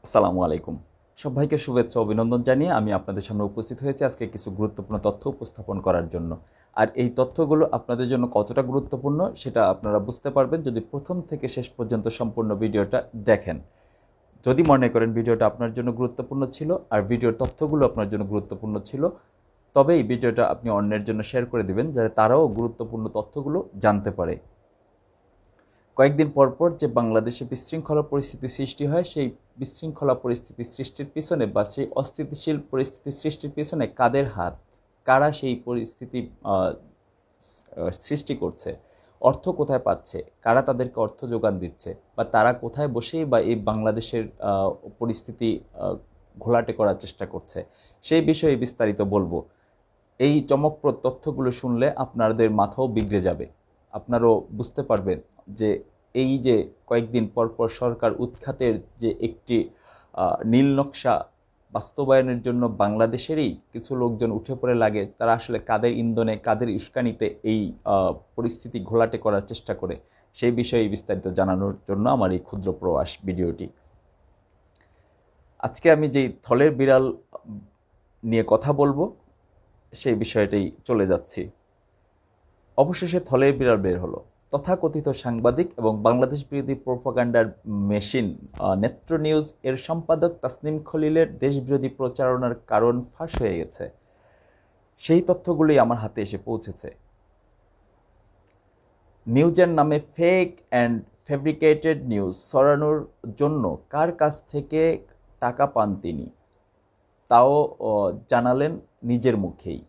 আসসালামু আলাইকুম। সবাইকে শুভেচ্ছা ও অভিনন্দন জানিয়ে আমি আপনাদের সামনে উপস্থিত হয়েছি আজকে কিছু গুরুত্বপূর্ণ তথ্য উপস্থাপন করার জন্য। আর এই তথ্যগুলো আপনাদের জন্য কতটা গুরুত্বপূর্ণ সেটা আপনারা বুঝতে পারবেন যদি প্রথম থেকে শেষ পর্যন্ত সম্পূর্ণ ভিডিওটা দেখেন। যদি মনে করেন ভিডিওটা আপনার জন্য গুরুত্বপূর্ণ ছিল আর ভিডিওর তথ্যগুলো আপনার জন্য গুরুত্বপূর্ণ ছিল, তবে এই ভিডিওটা আপনি অন্যের জন্য শেয়ার করে দিবেন যাতে তারাও গুরুত্বপূর্ণ তথ্যগুলো জানতে পারে। কয়েকদিন পরপর যে বাংলাদেশে বিশৃঙ্খলা পরিস্থিতি সৃষ্টি হয়, সেই বিশৃঙ্খলা পরিস্থিতি সৃষ্টির পিছনে বা সেই অস্থিতিশীল পরিস্থিতি সৃষ্টির পিছনে কাদের হাত, কারা সেই পরিস্থিতি সৃষ্টি করছে, অর্থ কোথায় পাচ্ছে, কারা তাদেরকে অর্থ যোগান দিচ্ছে, বা তারা কোথায় বসেই বা এই বাংলাদেশের পরিস্থিতি ঘোলাটে করার চেষ্টা করছে, সেই বিষয়ে বিস্তারিত বলবো। এই চমকপ্রদ তথ্যগুলো শুনলে আপনাদের মাথাও বিগড়ে যাবে। আপনারাও বুঝতে পারবেন যে এই যে কয়েকদিন পরপর সরকার উৎখাতের যে একটি নীল নকশা বাস্তবায়নের জন্য বাংলাদেশেরই কিছু লোকজন উঠে পড়ে লাগে, তারা আসলে কাদের ইন্ধনে, কাদের উস্কানিতে এই পরিস্থিতি ঘোলাটে করার চেষ্টা করে, সেই বিষয়ে বিস্তারিত জানানোর জন্য আমার এই ক্ষুদ্র প্রয়াস ভিডিওটি। আজকে আমি যেই থলের বিড়াল নিয়ে কথা বলবো সেই বিষয়টাই চলে যাচ্ছি। অবশেষে থলের বিড়াল বের হলো। তথাকথিত সাংবাদিক এবং বাংলাদেশ বিরোধী প্রোপাগান্ডার মেশিন নেত্র নিউজ এর সম্পাদক তাসনিম খলিলের দেশবিরোধী প্রচারণার কারণ ফাঁস হয়ে গেছে। সেই তথ্যগুলি আমার হাতে এসে পৌঁছেছে। নিউজের নামে ফেক অ্যান্ড ফ্যাব্রিকেটেড নিউজ ছড়ানোর জন্য কার কাছ থেকে টাকা পান তিনি, তাও জানালেন নিজের মুখেই।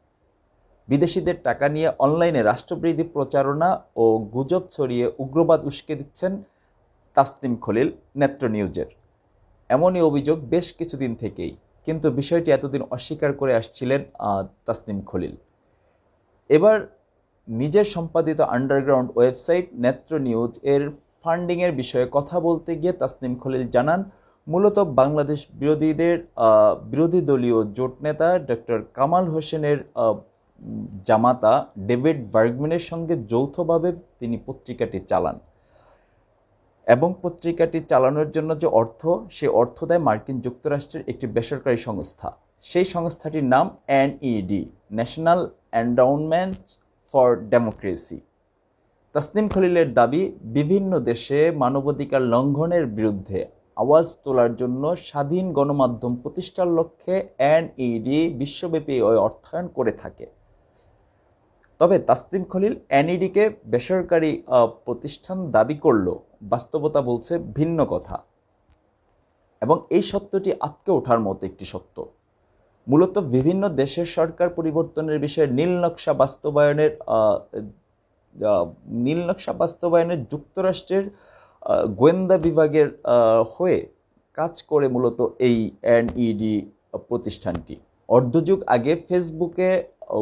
বিদেশিদের টাকা নিয়ে অনলাইনে রাষ্ট্রবিরোধী প্রচারণা ও গুজব ছড়িয়ে উগ্রবাদ উস্কে দিচ্ছেন তাসনিম খলিল নেত্র নিউজের। এমনই অভিযোগ বেশ কিছুদিন থেকেই, কিন্তু বিষয়টি এতদিন অস্বীকার করে আসছিলেন তাসনিম খলিল। এবার নিজের সম্পাদিত আন্ডারগ্রাউন্ড ওয়েবসাইট নেত্র নিউজ এর ফান্ডিংয়ের বিষয়ে কথা বলতে গিয়ে তাসনিম খলিল জানান, মূলত বাংলাদেশ বিরোধী দলীয় জোট নেতা ডক্টর কামাল হোসেনের জামাতা ডেভিড বার্গম্যানের সঙ্গে যৌথভাবে তিনি পত্রিকাটি চালান এবং পত্রিকাটি চালানোর জন্য যে অর্থ, সে অর্থ দেয় মার্কিন যুক্তরাষ্ট্রের একটি বেসরকারি সংস্থা। সেই সংস্থাটির নাম NED, National Endowment for Democracy. Tasneem খলিলের দাবি, বিভিন্ন দেশে মানবাধিকার লঙ্ঘনের বিরুদ্ধে আওয়াজ তোলার জন্য স্বাধীন গণমাধ্যম প্রতিষ্ঠার লক্ষ্যে এনইডি বিশ্বব্যাপী ওই অর্থায়ন করে থাকে। তবে তাসনিম খলিল এনইডিকে বেসরকারি প্রতিষ্ঠান দাবি করলেও বাস্তবতা বলছে ভিন্ন কথা, এবং এই সত্যটি আটকে ওঠার মতো একটি সত্য। মূলত বিভিন্ন দেশের সরকার পরিবর্তনের বিষয়ে নীল নকশা বাস্তবায়নের যুক্তরাষ্ট্রের গোয়েন্দা বিভাগের হয়ে কাজ করে মূলত এই এনইডি প্রতিষ্ঠানটি। অর্ধযুগ আগে ফেসবুকে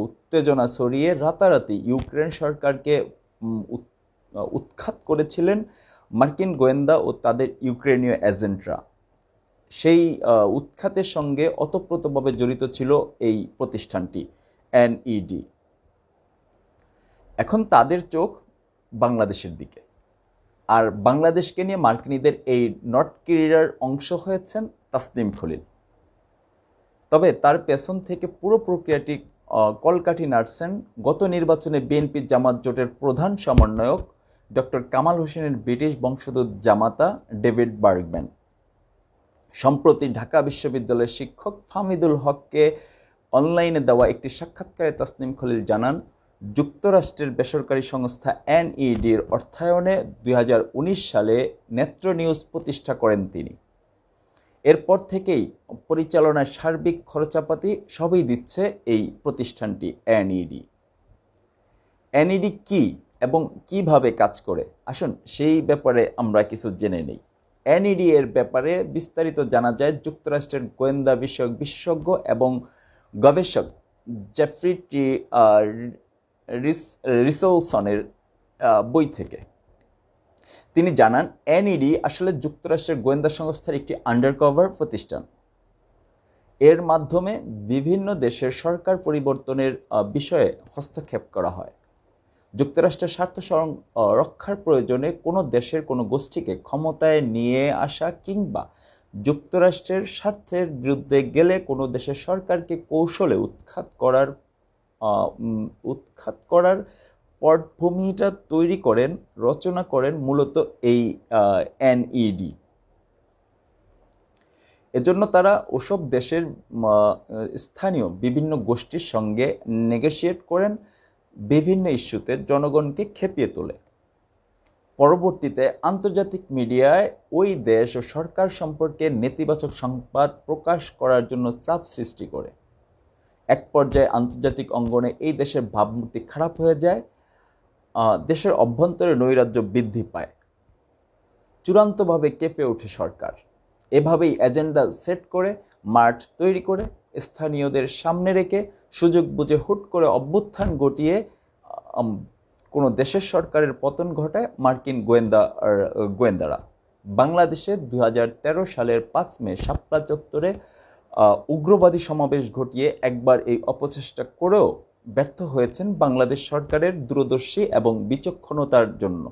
উত্তেজনা ছড়িয়ে রাতারাতি ইউক্রেন সরকারকে উৎখাত করেছিলেন মার্কিন গোয়েন্দা ও তাদের ইউক্রেনীয় এজেন্টরা। সেই উৎখাতের সঙ্গে ওতপ্রোতভাবে জড়িত ছিল এই প্রতিষ্ঠানটি এনইডি। এখন তাদের চোখ বাংলাদেশের দিকে, আর বাংলাদেশকে নিয়ে মার্কিনীদের এই নর্থ কোরিয়ার অংশ হয়েছেন তাসনিম খলিল। তবে তার পেছন থেকে পুরো প্রক্রিয়াটি কলকাঠি নাড়ছেন গত নির্বাচনে বিএনপি জামাত জোটের প্রধান সমন্বয়ক ডক্টর কামাল হোসেনের ব্রিটিশ বংশোদ্ভূত জামাতা ডেভিড বার্গম্যান। সম্প্রতি ঢাকা বিশ্ববিদ্যালয়ের শিক্ষক ফাহমিদুল হককে অনলাইনে দেওয়া একটি সাক্ষাৎকারে তাসনিম খলিল জানান, যুক্তরাষ্ট্রের বেসরকারি সংস্থা এনইডির অর্থায়নে 2019 সালে নেত্র নিউজ প্রতিষ্ঠা করেন তিনি। এরপর থেকেই পরিচালনার সার্বিক খরচাপাতি সবই দিচ্ছে এই প্রতিষ্ঠানটি এনইডি। এনইডি কি এবং কিভাবে কাজ করে, আসুন সেই ব্যাপারে আমরা কিছু জেনে নেই। এনইডি এর ব্যাপারে বিস্তারিত জানা যায় যুক্তরাষ্ট্রের গোয়েন্দা বিষয়ক বিশেষজ্ঞ এবং গবেষক জেফ্রি টি রিসেলসনের বই থেকে। তিনি জানান, এনইডি আসলে যুক্তরাষ্ট্রের গোয়েন্দা সংস্থার একটি আন্ডারকভার প্রতিষ্ঠান। এর মাধ্যমে বিভিন্ন দেশের সরকার পরিবর্তনের বিষয়ে হস্তক্ষেপ করা হয়। যুক্তরাষ্ট্রের স্বার্থ রক্ষার প্রয়োজনে কোনো দেশের কোনো গোষ্ঠীকে ক্ষমতায় নিয়ে আসা কিংবা যুক্তরাষ্ট্রের স্বার্থের বিরুদ্ধে গেলে কোনো দেশের সরকারকে কৌশলে উৎখাত করার পটভূমিটা তৈরি করেন, রচনা করেন মূলত এই এনইডি। এজন্য তারা ওসব দেশের স্থানীয় বিভিন্ন গোষ্ঠীর সঙ্গে নেগোশিয়েট করেন, বিভিন্ন ইস্যুতে জনগণকে খেপিয়ে তোলে। পরবর্তীতে আন্তর্জাতিক মিডিয়ায় ওই দেশ ও সরকার সম্পর্কে নেতিবাচক সংবাদ প্রকাশ করার জন্য চাপ সৃষ্টি করে। এক পর্যায়ে আন্তর্জাতিক অঙ্গনে এই দেশের ভাবমূর্তি খারাপ হয়ে যায়, দেশের অভ্যন্তরে নৈরাজ্য বৃদ্ধি পায়, চূড়ান্তভাবে কেঁপে ওঠে সরকার। এভাবেই এজেন্ডা সেট করে, মাঠ তৈরি করে, স্থানীয়দের সামনে রেখে সুযোগ বুঝে হুট করে অভ্যুত্থান ঘটিয়ে কোনো দেশের সরকারের পতন ঘটায় মার্কিন গোয়েন্দারা। বাংলাদেশে 2013 সালের 5 মে শাপলা চত্বরে উগ্রবাদী সমাবেশ ঘটিয়ে একবার এই অপচেষ্টা করেও ব্যর্থ হয়েছেন বাংলাদেশ সরকারের দূরদর্শী এবং বিচক্ষণতার জন্য।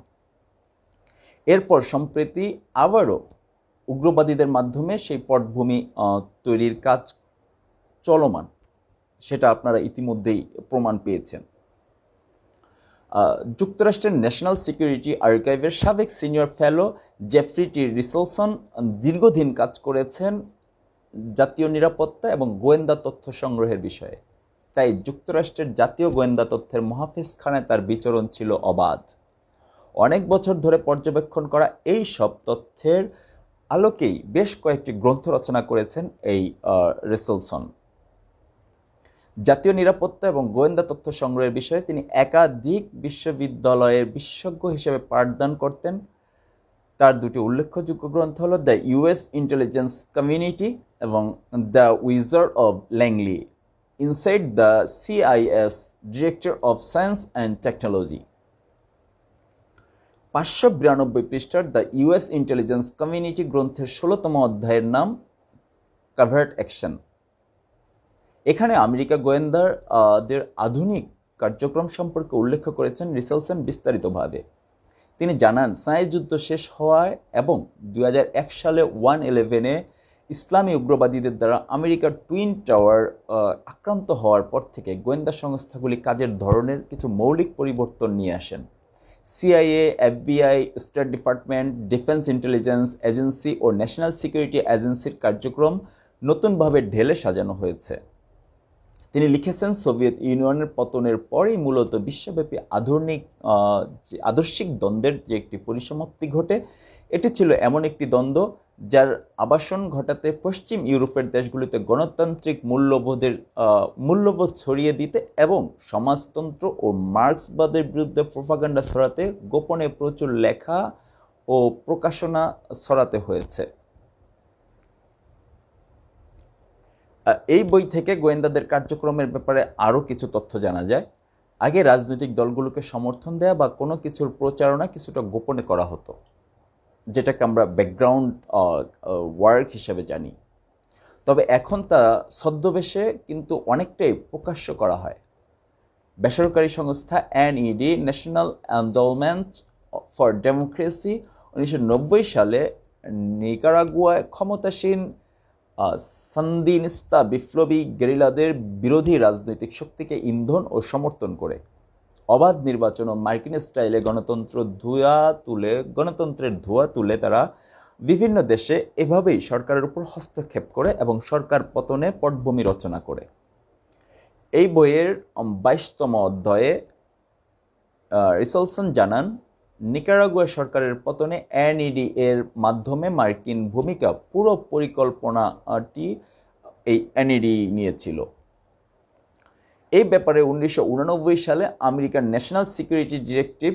এরপর সম্প্রতি আবারও উগ্রবাদীদের মাধ্যমে সেই পটভূমি তৈরির কাজ চলমান, সেটা আপনারা ইতিমধ্যেই প্রমাণ পেয়েছেন। যুক্তরাষ্ট্রের ন্যাশনাল সিকিউরিটি আর্কাইভের সাবেক সিনিয়র ফেলো জেফ্রি টি রিসলসন দীর্ঘদিন কাজ করেছেন জাতীয় নিরাপত্তা এবং গোয়েন্দা তথ্য সংগ্রহের বিষয়ে। তাই যুক্তরাষ্ট্রের জাতীয় গোয়েন্দা তথ্যের মহাফেজখানায় তার বিচরণ ছিল অবাধ। অনেক বছর ধরে পর্যবেক্ষণ করা এই সব তথ্যের আলোকেই বেশ কয়েকটি গ্রন্থ রচনা করেছেন এই রিসলসন। জাতীয় নিরাপত্তা এবং গোয়েন্দা তথ্য সংগ্রহের বিষয়ে তিনি একাধিক বিশ্ববিদ্যালয়ের বিশেষজ্ঞ হিসেবে পাঠদান করতেন। তার দুটি উল্লেখযোগ্য গ্রন্থ হল দ্য ইউএস ইন্টেলিজেন্স কমিউনিটি এবং the wizard of Langley, inside the CIS director of science and technology. 592 পৃষ্ঠার দ্য ইউএস ইন্টেলিজেন্স কমিউনিটি গ্রন্থের 16তম অধ্যায়ের নাম কভার্ট অ্যাকশন। এখানে আমেরিকা গোয়েন্দাদের আধুনিক কার্যক্রম সম্পর্কে উল্লেখ করেছেন রিসলসন বিস্তারিতভাবে। তিনি জানান, ছায়াযুদ্ধ শেষ হওয়ায় এবং 2001 সালে 9/11-এ ইসলামী উগ্রবাদীদের দ্বারা আমেরিকার টুইন টাওয়ার আক্রান্ত হওয়ার পর থেকে গোয়েন্দা সংস্থাগুলি কাজের ধরনের কিছু মৌলিক পরিবর্তন নিয়ে আসেন। CIA, FBI, State Department, Defence Intelligence Agency ও ন্যাশনাল সিকিউরিটি এজেন্সির কার্যক্রম নতুনভাবে ঢেলে সাজানো হয়েছে। তিনি লিখেছেন, সোভিয়েত ইউনিয়নের পতনের পরেই মূলত বিশ্বব্যাপী আদর্শিক দ্বন্দ্বের যে একটি পরিসমাপ্তি ঘটে, এটি ছিল এমন একটি দ্বন্দ্ব যার আবাসন ঘটাতে পশ্চিম ইউরোপের দেশগুলিতে গণতান্ত্রিক মূল্যবোধ ছড়িয়ে দিতে এবং সমাজতন্ত্র ও মার্ক্সবাদের বিরুদ্ধে প্রোপাগান্ডা ছড়াতে গোপনে প্রচুর লেখা ও প্রকাশনা ছড়াতে হয়েছে। এই বই থেকে গোয়েন্দাদের কার্যক্রমের ব্যাপারে আরও কিছু তথ্য জানা যায়। আগে রাজনৈতিক দলগুলোকে সমর্থন দেয়া বা কোনো কিছুর প্রচারণা কিছুটা গোপনে করা হতো, যেটাকে আমরা ব্যাকগ্রাউন্ড ওয়ার্ক হিসেবে জানি। তবে এখন তা ছদ্মবেশে কিন্তু অনেকটাই প্রকাশ্য করা হয়। বেসরকারি সংস্থা NED, national endowment for democracy, 1990 সালে নিকারাগুয়ায় ক্ষমতাসীন সান্দিনিস্তা বিপ্লবী গেরিলাদের বিরোধী রাজনৈতিক শক্তিকে ইন্ধন ও সমর্থন করে অবাধ নির্বাচন ও মার্কিন স্টাইলে গণতন্ত্রের ধোঁয়া তুলে তারা বিভিন্ন দেশে এভাবেই সরকারের উপর হস্তক্ষেপ করে এবং সরকার পতনে পটভূমি রচনা করে। এই বইয়ের 22তম অধ্যায়ে রিসলসন জানান, নিকারাগুয়া সরকারের পতনে এনইডি এর মাধ্যমে মার্কিন ভূমিকা পুরো পরিকল্পনাটি এই এনইডি নিয়েছিল। এই ব্যাপারে 1989 সালে আমেরিকার ন্যাশনাল সিকিউরিটি ডিরেক্টিভ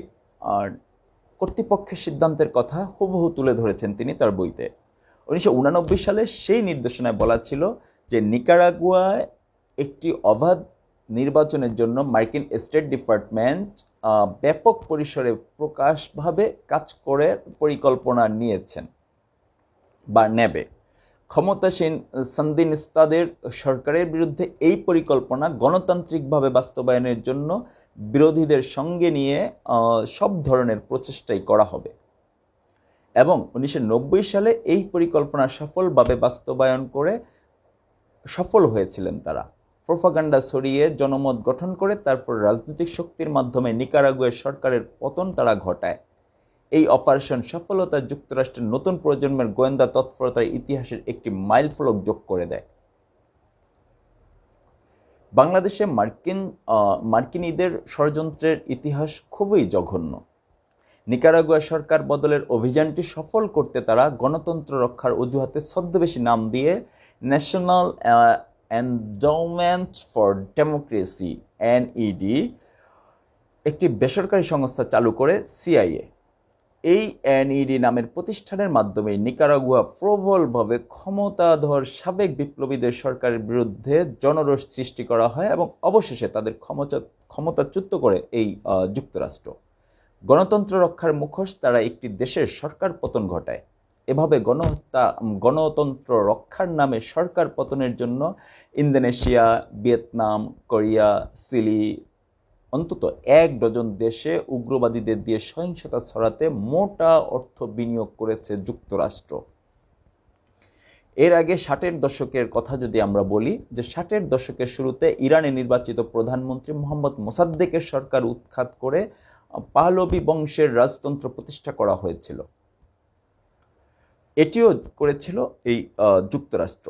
কর্তৃপক্ষের সিদ্ধান্তের কথা হুবহু তুলে ধরেছেন তিনি তার বইতে। 1989 সালে সেই নির্দেশনায় বলা ছিল যে নিকারাগুয়ায় একটি অবাধ নির্বাচনের জন্য মার্কিন স্টেট ডিপার্টমেন্ট ব্যাপক পরিসরে প্রকাশভাবে কাজ করে পরিকল্পনা নিয়েছেন বা নেবে। ক্ষমতাসীন সান্দিনিস্তাদের সরকারের বিরুদ্ধে এই পরিকল্পনা গণতান্ত্রিকভাবে বাস্তবায়নের জন্য বিরোধীদের সঙ্গে নিয়ে সব ধরনের প্রচেষ্টাই করা হবে। এবং 1990 সালে এই পরিকল্পনা সফলভাবে বাস্তবায়ন করে সফল হয়েছিলেন তারা। প্রোপাগান্ডা ছড়িয়ে জনমত গঠন করে তারপর রাজনৈতিক শক্তির মাধ্যমে নিকারাগুয়ার সরকারের পতন তারা ঘটায়। এই অপারেশন সফলতা যুক্তরাষ্ট্রের নতুন প্রজন্মের গোয়েন্দা তৎপরতার ইতিহাসের একটি মাইলফলক যোগ করে দেয়। বাংলাদেশে মার্কিনীদের ষড়যন্ত্রের ইতিহাস খুবই জঘন্য। নিকারাগুয়া সরকার বদলের অভিযানটি সফল করতে তারা গণতন্ত্র রক্ষার অজুহাতে ছদ্মবেশী নাম দিয়ে national endowment for democracy NED একটি বেসরকারি সংস্থা চালু করে সিআইএ। এই এনইডি নামের প্রতিষ্ঠানের মাধ্যমে নিকারাগুয়া প্রবলভাবে ক্ষমতাধর সাবেক বিপ্লবীদের সরকারের বিরুদ্ধে জনরোষ সৃষ্টি করা হয় এবং অবশেষে তাদের ক্ষমতাচ্যুত করে এই যুক্তরাষ্ট্র। গণতন্ত্র রক্ষার মুখোশ তারা একটি দেশের সরকার পতন ঘটায়। এভাবে গণতন্ত্র রক্ষার নামে সরকার পতনের জন্য ইন্দোনেশিয়া, ভিয়েতনাম, কোরিয়া, চিলি অন্তত 1 ডজন দেশে উগ্রবাদীদের দিয়ে সহিংসতা ছড়াতে মোটা অর্থ বিনিয়োগ করেছে যুক্তরাষ্ট্র। এর আগে 60-এর দশকের কথা যদি আমরা বলি, যে 60-এর দশকের শুরুতে ইরানে নির্বাচিত প্রধানমন্ত্রী মোহাম্মদ মোসাদ্দেকের সরকার উৎখাত করে পাহলভি বংশের রাজতন্ত্র প্রতিষ্ঠা করা হয়েছিল। এটিও করেছিল এই যুক্তরাষ্ট্র।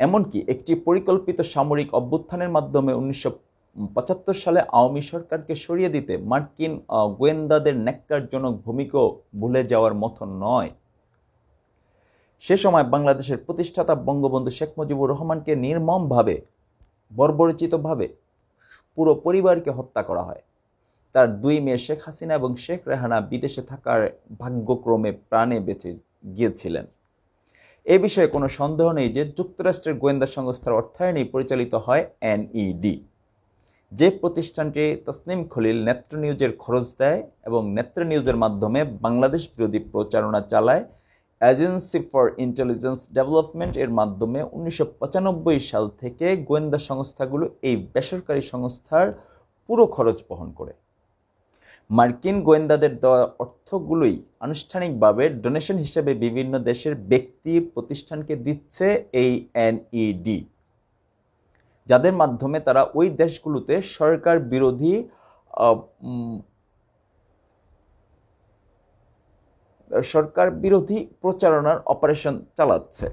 এমনকি একটি পরিকল্পিত সামরিক অভ্যুত্থানের মাধ্যমে 1975 সালে আওয়ামী সরকারকে সরিয়ে দিতে মার্কিন গোয়েন্দাদের ন্যাক্কারজনক ভূমিকাও ভুলে যাওয়ার মতো নয়। সে সময় বাংলাদেশের প্রতিষ্ঠাতা বঙ্গবন্ধু শেখ মুজিবুর রহমানকে নির্মমভাবে, বর্বরচিতভাবে পুরো পরিবারকে হত্যা করা হয়। তার 2 মেয়ে শেখ হাসিনা এবং শেখ রেহানা বিদেশে থাকার ভাগ্যক্রমে প্রাণে বেঁচে গিয়েছিলেন। এ বিষয়ে কোনো সন্দেহ নেই যে যুক্তরাষ্ট্রের গোয়েন্দা সংস্থার অর্থায়নেই পরিচালিত হয় এনইডি, যে প্রতিষ্ঠানটি তাসনিম খলিল নেত্র নিউজের খরচ দেয় এবং নেত্র নিউজের মাধ্যমে বাংলাদেশ বিরোধী প্রচারণা চালায়। এজেন্সি ফর ইন্টেলিজেন্স ডেভেলপমেন্ট এর মাধ্যমে 1995 সাল থেকে গোয়েন্দা সংস্থাগুলো এই বেসরকারি সংস্থার পুরো খরচ বহন করে। মার্কিন গোয়েন্দাদের দেওয়া অর্থগুলোই আনুষ্ঠানিকভাবে ডোনেশন হিসেবে বিভিন্ন দেশের ব্যক্তি প্রতিষ্ঠানকে দিচ্ছে এই এনইডি, যাদের মাধ্যমে তারা ওই দেশগুলোতে সরকার বিরোধী প্রচারণার অপারেশন চালাচ্ছে।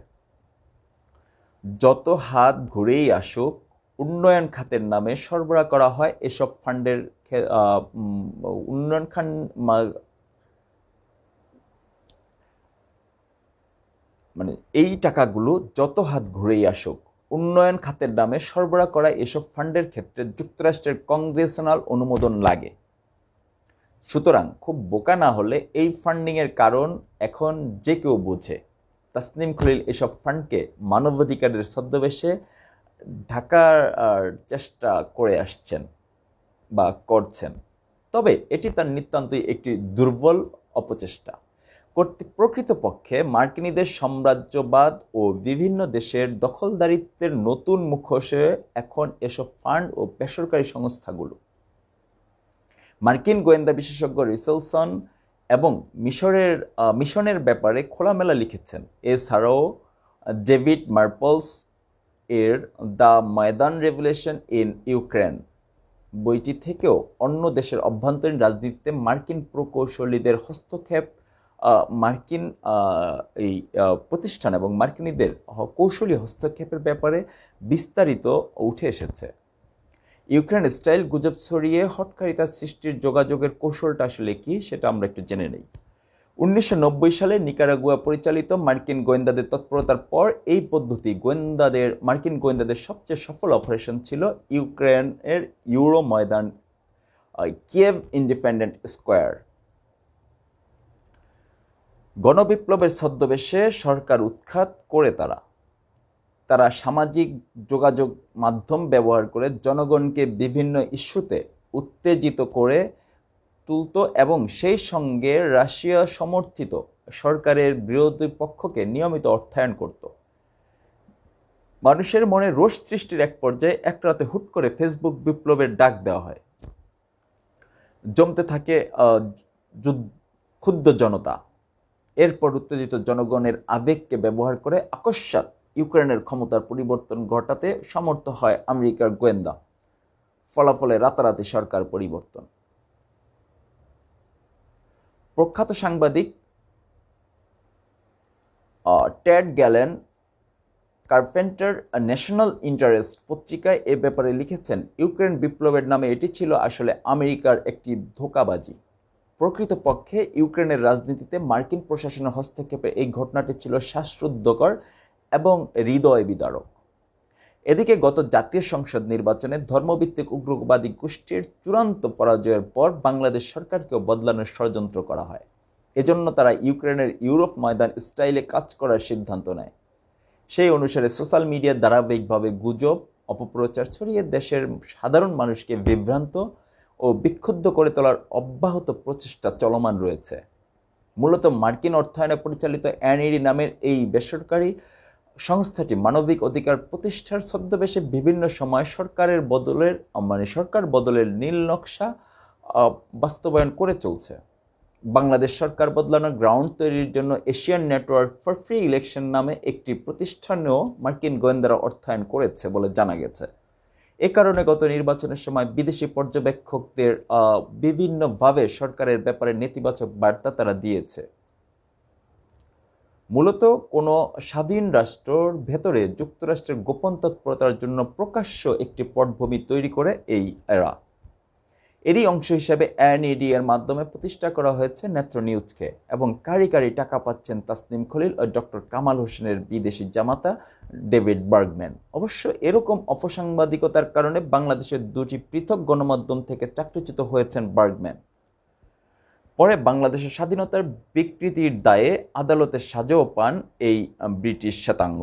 যত হাত ঘুরেই আসুক, উন্নয়ন খাতের নামে সরবরাহ করা হয় এসব ফান্ডের এই টাকাগুলো যত হাত ঘুরেই আসুক, উন্নয়ন খাতের নামে সরবরাহ করা এসব ফান্ডের ক্ষেত্রে যুক্তরাষ্ট্রের কংগ্রেশনাল অনুমোদন লাগে। সুতরাং খুব বোকা না হলে এই ফান্ডিংয়ের কারণ এখন যে কেউ বোঝে। তাসনিম খলিল এসব ফান্ডকে মানবাধিকারের ছদ্মবেশে ঢাকার চেষ্টা করে আসছেন বা করছেন, তবে এটি তার নিতান্তই একটি দুর্বল অপচেষ্টা। প্রকৃতপক্ষে মার্কিনীদের সাম্রাজ্যবাদ ও বিভিন্ন দেশের দখলদারিত্বের নতুন মুখোশে এখন এসব ফান্ড ও বেসরকারি সংস্থাগুলো। মার্কিন গোয়েন্দা বিশেষজ্ঞ রিসেলসন এবং মিশনের ব্যাপারে খোলামেলা লিখেছেন। এছাড়াও ডেভিড মার্পলস এর the Maidan revolution in Ukraine বইটি থেকেও অন্য দেশের অভ্যন্তরীণ রাজনীতিতে মার্কিন প্রকৌশলীদের হস্তক্ষেপ, মার্কিন এই প্রতিষ্ঠান এবং মার্কিনীদের কৌশলী হস্তক্ষেপের ব্যাপারে বিস্তারিত উঠে এসেছে। ইউক্রেন স্টাইল গুজব ছড়িয়ে হটকারিতা সৃষ্টির যোগাযোগের কৌশলটা আসলে কি, সেটা আমরা একটু জেনে নেই। 1990 সালে নিকারাগুয়া পরিচালিত মার্কিন গোয়েন্দাদের তৎপরতার পর এই পদ্ধতি মার্কিন গোয়েন্দাদের সবচেয়ে সফল অপারেশন ছিল ইউক্রেনের ইউরো ময়দান, কিয়েভ ইন্ডিপেন্ডেন্ট স্কোয়ার। গণবিপ্লবের ছদ্মবেশে সরকার উৎখাত করে তারা সামাজিক যোগাযোগ মাধ্যম ব্যবহার করে জনগণকে বিভিন্ন ইস্যুতে উত্তেজিত করে তুলত এবং সেই সঙ্গে রাশিয়া সমর্থিত সরকারের বিরোধী পক্ষকে নিয়মিত অর্থায়ন করত। মানুষের মনে রোষ সৃষ্টির এক পর্যায়ে এক রাতে হুট করে ফেসবুক বিপ্লবের ডাক দেওয়া হয়। জমতে থাকে ক্ষুব্ধ জনতা। এরপর উত্তেজিত জনগণের আবেগকে ব্যবহার করে আকস্মাৎ ইউক্রেনের ক্ষমতার পরিবর্তন ঘটাতে সমর্থ হয় আমেরিকার গোয়েন্দা। ফলাফলে রাতারাতি সরকার পরিবর্তন। প্রখ্যাত সাংবাদিক Ted gallon carpenter national interest পত্রিকায় এ ব্যাপারে লিখেছেন, ইউক্রেন বিপ্লবের নামে এটি ছিল আসলে আমেরিকার একটি ধোঁকাবাজি। প্রকৃতপক্ষে ইউক্রেনের রাজনীতিতে মার্কিন প্রশাসনের হস্তক্ষেপে এই ঘটনাটি ছিল শ্বাসরুদ্ধকর এবং হৃদয় বিদারক। এদিকে গত জাতীয় সংসদ নির্বাচনে ধর্মভিত্তিক উগ্রবাদী গোষ্ঠীর চূড়ান্ত পরাজয়ের পর বাংলাদেশ সরকারকেও বদলানোর ষড়যন্ত্র করা হয়। এজন্য তারা ইউক্রেনের ইউরোপ ময়দান স্টাইলে কাজ করার সিদ্ধান্ত নেয়। সেই অনুসারে সোশ্যাল মিডিয়ায় ধারাবাহিকভাবে গুজব, অপপ্রচার ছড়িয়ে দেশের সাধারণ মানুষকে বিভ্রান্ত ও বিক্ষুব্ধ করে তোলার অব্যাহত প্রচেষ্টা চলমান রয়েছে। মূলত মার্কিন অর্থায়নে পরিচালিত এনইডি নামের এই বেসরকারি সংস্থাটি মানবিক অধিকার প্রতিষ্ঠার ছদ্মবেশে বিভিন্ন সময় সরকার বদলের নীল নকশা বাস্তবায়ন করে চলছে। বাংলাদেশ সরকার বদলানোর গ্রাউন্ড তৈরির জন্য Asian network for free election নামে একটি প্রতিষ্ঠানেও মার্কিন গোয়েন্দারা অর্থায়ন করেছে বলে জানা গেছে। এ কারণে গত নির্বাচনের সময় বিদেশি পর্যবেক্ষকদের বিভিন্নভাবে সরকারের ব্যাপারে নেতিবাচক বার্তা তারা দিয়েছে। মূলত কোনো স্বাধীন রাষ্ট্রের ভেতরে যুক্তরাষ্ট্রের গোপন তৎপরতার জন্য প্রকাশ্য একটি পটভূমি তৈরি করে এই এরা। এরই অংশ হিসেবে এনইডি এর মাধ্যমে প্রতিষ্ঠা করা হয়েছে নেত্র নিউজকে, এবং কারি কারি টাকা পাচ্ছেন তাসনিম খলিল ও ডক্টর কামাল হোসেনের বিদেশি জামাতা ডেভিড বার্গম্যান। অবশ্য এরকম অপসাংবাদিকতার কারণে বাংলাদেশের দুটি পৃথক গণমাধ্যম থেকে চাকরিচ্যুত হয়েছেন বার্গম্যান। পরে বাংলাদেশের স্বাধীনতার বিকৃতির দায়ে আদালতের সাজাও পান এই ব্রিটিশ শ্বেতাঙ্গ।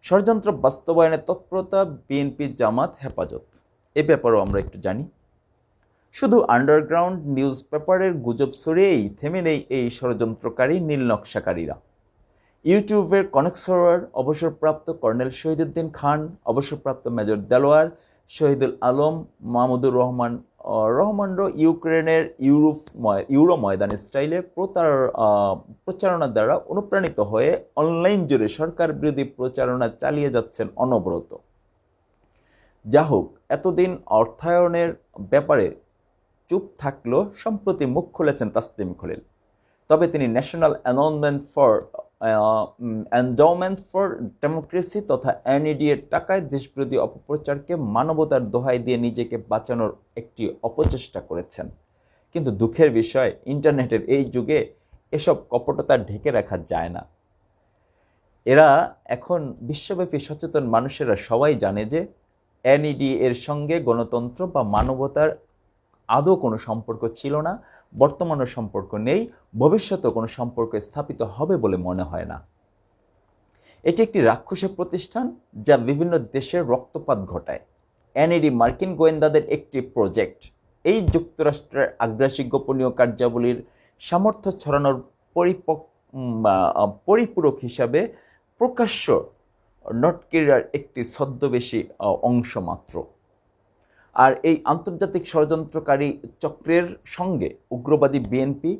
ষড়যন্ত্র বাস্তবায়নের তৎপরতা বিএনপি, জামাত, হেফাজত, এ ব্যাপারেও আমরা একটু জানি। শুধু আন্ডারগ্রাউন্ড নিউজ পেপারের গুজব ছড়িয়েই থেমে নেই এই ষড়যন্ত্রকারী নীল নকশাকারীরা। ইউটিউবের কনেক্সরার অবসরপ্রাপ্ত কর্নেল শহীদুদ্দিন খান, অবসরপ্রাপ্ত মেজর দেলোয়ার, শহীদুল আলম, মাহমুদুর রহমানরা ইউক্রেনের ইউরো ময়দান স্টাইলে প্রচারণা দ্বারা অনুপ্রাণিত হয়ে অনলাইন জুড়ে সরকার বিরোধী প্রচারণা চালিয়ে যাচ্ছেন অনবরত। যা হোক, এতদিন অর্থায়নের ব্যাপারে চুপ থাকলেও সম্প্রতি মুখ খুলেছেন তাসনিম খলিল। তবে তিনি ন্যাশনাল এন্ডাওমেন্ট ফর ডেমোক্রেসি তথা এনইডি এর টাকায় দেশবিরোধী অপপ্রচারকে মানবতার দোহাই দিয়ে নিজেকে বাঁচানোর একটি অপচেষ্টা করেছেন। কিন্তু দুঃখের বিষয়, ইন্টারনেটের এই যুগে এসব কপটতা ঢেকে রাখা যায় না। এরা এখন বিশ্বব্যাপী সচেতন মানুষেরা সবাই জানে যে এনইডি এর সঙ্গে গণতন্ত্র বা মানবতার আদৌ কোনো সম্পর্ক ছিল না, বর্তমানেও সম্পর্ক নেই, ভবিষ্যতেও কোনো সম্পর্ক স্থাপিত হবে বলে মনে হয় না। এটি একটি রাক্ষসের প্রতিষ্ঠান যা বিভিন্ন দেশের রক্তপাত ঘটায়। এনইডি মার্কিন গোয়েন্দাদের একটি প্রজেক্ট। এই যুক্তরাষ্ট্রের আগ্রাসী গোপনীয় কার্যাবলীর সামর্থ্য ছড়ানোর পরিপূরক হিসাবে প্রকাশ্য নটকিরার একটি ছদ্মবেশী অংশ মাত্র। আর এই আন্তর্জাতিক ষড়যন্ত্রকারী চক্রের সঙ্গে উগ্রবাদী বিএনপি,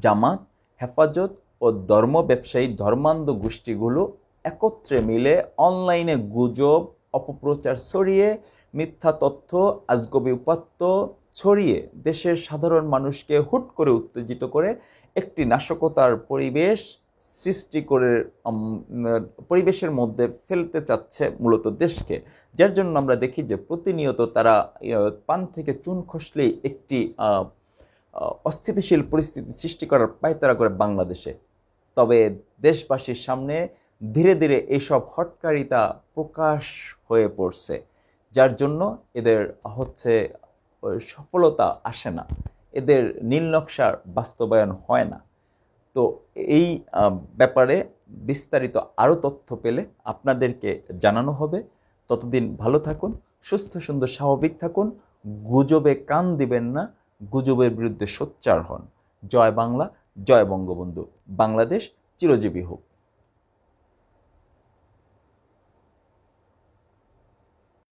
জামাত, হেফাজত ও ধর্ম ব্যবসায়ী ধর্মান্ধ গোষ্ঠীগুলো একত্রে মিলে অনলাইনে গুজব, অপপ্রচার ছড়িয়ে, মিথ্যা তথ্য, আজগবি উপাত্ত ছড়িয়ে দেশের সাধারণ মানুষকে হুট করে উত্তেজিত করে একটি নাশকতার পরিবেশ সৃষ্টি করে পরিবেশের মধ্যে ফেলতে চাচ্ছে মূলত দেশকে। যার জন্য আমরা দেখি যে প্রতিনিয়ত তারা পান থেকে চুন খসলেই একটি অস্থিতিশীল পরিস্থিতি সৃষ্টি করার পায়তারা করে বাংলাদেশে। তবে দেশবাসীর সামনে ধীরে ধীরে এইসব হটকারিতা প্রকাশ হয়ে পড়ছে, যার জন্য এদের সফলতা আসে না, এদের নীল নকশার বাস্তবায়ন হয় না। তো এই ব্যাপারে বিস্তারিত আরও তথ্য পেলে আপনাদেরকে জানানো হবে। ততদিন ভালো থাকুন, সুস্থ সুন্দর স্বাভাবিক থাকুন, গুজবে কান দিবেন না, গুজবের বিরুদ্ধে সোচ্চার হন। জয় বাংলা, জয় বঙ্গবন্ধু। বাংলাদেশ চিরজীবী হোক।